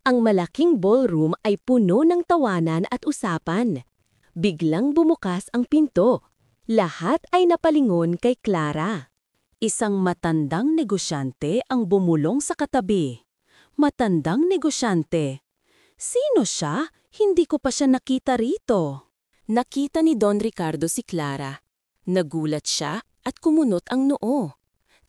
Ang malaking ballroom ay puno ng tawanan at usapan. Biglang bumukas ang pinto. Lahat ay napalingon kay Clara. Isang matandang negosyante ang bumulong sa katabi. Matandang negosyante. Sino siya? Hindi ko pa siya nakita rito. Nakita ni Don Ricardo si Clara. Nagulat siya at kumunot ang noo.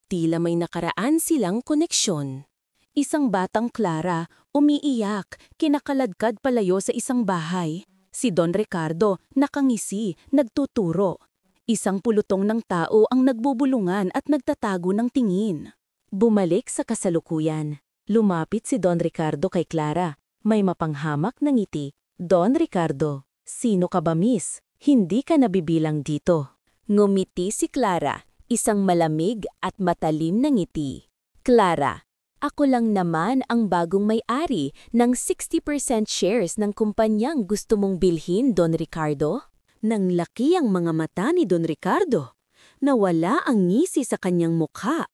Tila may nakaraan silang koneksyon. Isang batang Clara, umiiyak, kinakaladkad palayo sa isang bahay. Si Don Ricardo, nakangisi, nagtuturo. Isang pulutong ng tao ang nagbubulungan at nagtatago ng tingin. Bumalik sa kasalukuyan. Lumapit si Don Ricardo kay Clara. May mapanghamak na ngiti. Don Ricardo, sino ka ba, miss? Hindi ka nabibilang dito. Ngumiti si Clara, isang malamig at matalim na ngiti. Clara, ako lang naman ang bagong may-ari ng 60% shares ng kumpanyang gusto mong bilhin, Don Ricardo. Nang laki ang mga mata ni Don Ricardo. Nawala ang ngisi sa kanyang mukha.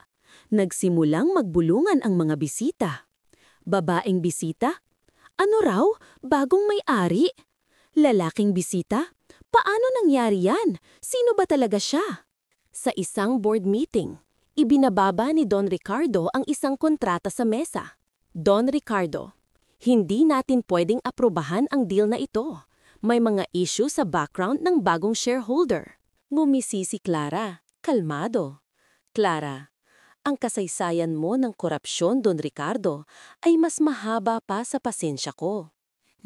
Nagsimulang magbulungan ang mga bisita. Babaeng bisita? Ano raw? Bagong may-ari? Lalaking bisita? Paano nangyari yan? Sino ba talaga siya? Sa isang board meeting, ibinababa ni Don Ricardo ang isang kontrata sa mesa. Don Ricardo, hindi natin pwedeng aprobahan ang deal na ito. May mga issue sa background ng bagong shareholder. Ngumisi si Clara, kalmado. Clara, ang kasaysayan mo ng korupsyon, Don Ricardo, ay mas mahaba pa sa pasensya ko.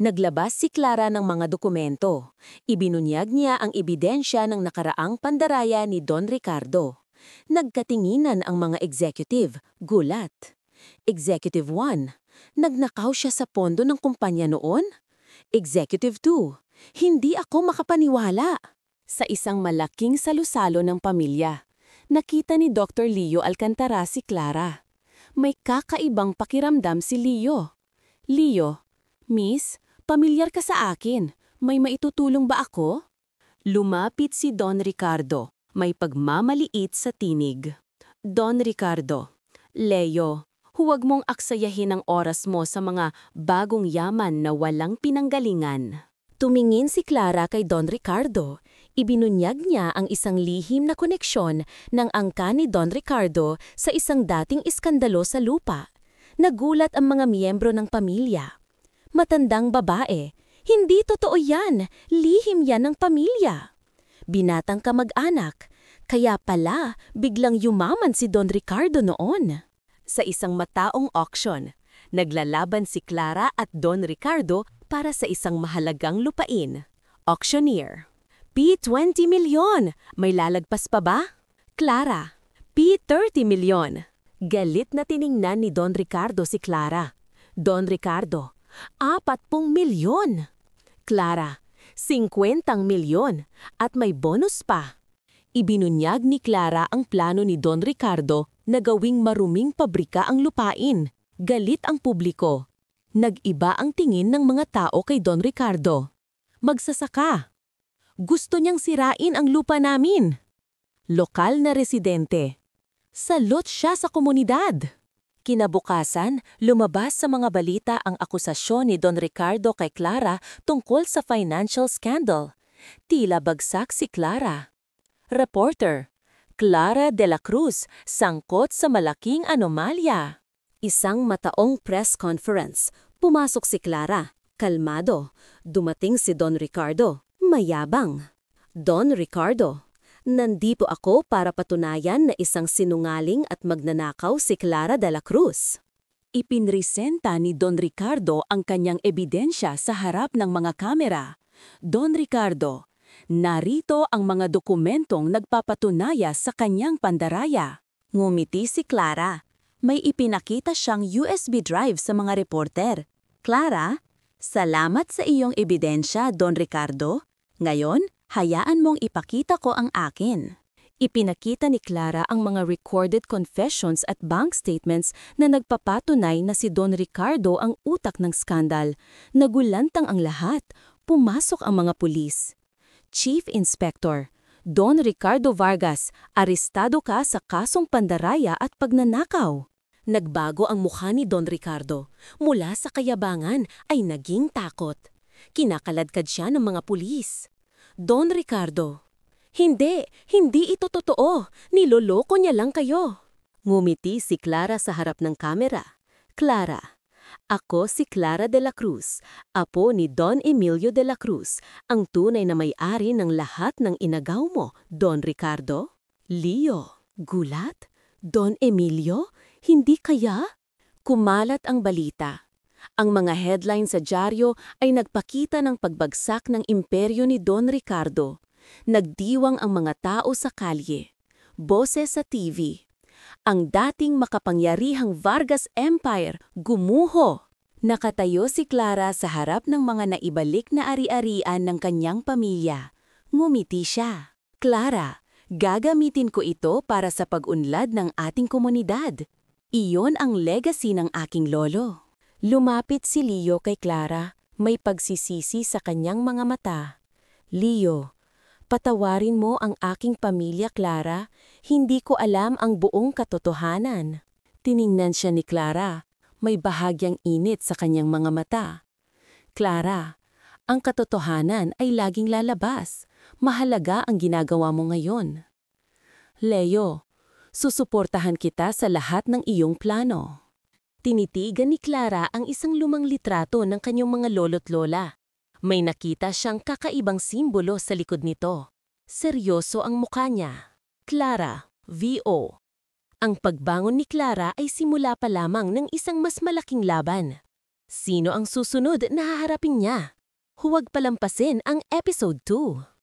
Naglabas si Clara ng mga dokumento. Ibinunyag niya ang ebidensya ng nakaraang pandaraya ni Don Ricardo. Nagkatinginan ang mga executive, gulat. Executive 1, nagnakaw siya sa pondo ng kumpanya noon? Executive 2, hindi ako makapaniwala. Sa isang malaking salusalo ng pamilya, nakita ni Dr. Leo Alcantara si Clara. May kakaibang pakiramdam si Leo. Leo, Miss, pamilyar ka sa akin. May maitutulong ba ako? Lumapit si Don Ricardo, may pagmamaliit sa tinig. Don Ricardo, Leo, huwag mong aksayahin ang oras mo sa mga bagong yaman na walang pinanggalingan. Tumingin si Clara kay Don Ricardo. Ibinunyag niya ang isang lihim na koneksyon ng angka ni Don Ricardo sa isang dating iskandalo sa lupa. Nagulat ang mga miyembro ng pamilya. Matandang babae, hindi totoo yan, lihim yan ng pamilya. Binatang kamag-anak, kaya pala biglang yumaman si Don Ricardo noon. Sa isang mataong auction, naglalaban si Clara at Don Ricardo para sa isang mahalagang lupain. Auctioneer, P20 milyon, may lalagpas pa ba? Clara, P30 milyon. Galit na tiningnan ni Don Ricardo si Clara. Don Ricardo, 40 milyon. Clara, 50 milyon at may bonus pa. Ibinunyag ni Clara ang plano ni Don Ricardo na gawing maruming pabrika ang lupain. Galit ang publiko. Nag-iba ang tingin ng mga tao kay Don Ricardo. Magsasaka. Gusto niyang sirain ang lupa namin. Lokal na residente. Salot siya sa komunidad. Kinabukasan, lumabas sa mga balita ang akusasyon ni Don Ricardo kay Clara tungkol sa financial scandal. Tila bagsak si Clara. Reporter, Clara de la Cruz, sangkot sa malaking anomalya. Isang mataong press conference. Pumasok si Clara, kalmado. Dumating si Don Ricardo, mayabang. Don Ricardo, nandito ako para patunayan na isang sinungaling at magnanakaw si Clara de la Cruz. Ipinresenta ni Don Ricardo ang kanyang ebidensya sa harap ng mga kamera. Don Ricardo, narito ang mga dokumentong nagpapatunaya sa kanyang pandaraya. Ngumiti si Clara. May ipinakita siyang USB drive sa mga reporter. Clara, salamat sa iyong ebidensya, Don Ricardo. Ngayon, hayaan mong ipakita ko ang akin. Ipinakita ni Clara ang mga recorded confessions at bank statements na nagpapatunay na si Don Ricardo ang utak ng skandal. Nagulantang ang lahat. Pumasok ang mga pulis. Chief Inspector, Don Ricardo Vargas, arestado ka sa kasong pandaraya at pagnanakaw. Nagbago ang mukha ni Don Ricardo. Mula sa kayabangan ay naging takot. Kinakaladkad siya ng mga pulis. Don Ricardo, hindi ito totoo. Niloloko niya lang kayo. Ngumiti si Clara sa harap ng kamera. Clara, ako si Clara de la Cruz, apo ni Don Emilio de la Cruz, ang tunay na may-ari ng lahat ng inagaw mo, Don Ricardo. Leo, gulat? Don Emilio? Hindi kaya? Kumalat ang balita. Ang mga headline sa dyaryo ay nagpakita ng pagbagsak ng imperyo ni Don Ricardo. Nagdiwang ang mga tao sa kalye. Boses sa TV. Ang dating makapangyarihang Vargas Empire gumuho. Nakatayo si Clara sa harap ng mga naibalik na ari-arian ng kanyang pamilya. Ngumiti siya. Clara, gagamitin ko ito para sa pag-unlad ng ating komunidad. Iyon ang legacy ng aking lolo. Lumapit si Leo kay Clara, may pagsisisi sa kanyang mga mata. Leo, patawarin mo ang aking pamilya, Clara. Hindi ko alam ang buong katotohanan. Tiningnan siya ni Clara. May bahagyang init sa kanyang mga mata. Clara, ang katotohanan ay laging lalabas. Mahalaga ang ginagawa mo ngayon. Leo, susuportahan kita sa lahat ng iyong plano. Tinitigan ni Clara ang isang lumang litrato ng kanyang mga lolo't lola. May nakita siyang kakaibang simbolo sa likod nito. Seryoso ang mukha niya. Clara, V.O. Ang pagbangon ni Clara ay simula pa lamang ng isang mas malaking laban. Sino ang susunod na haharapin niya? Huwag palampasin ang episode 2.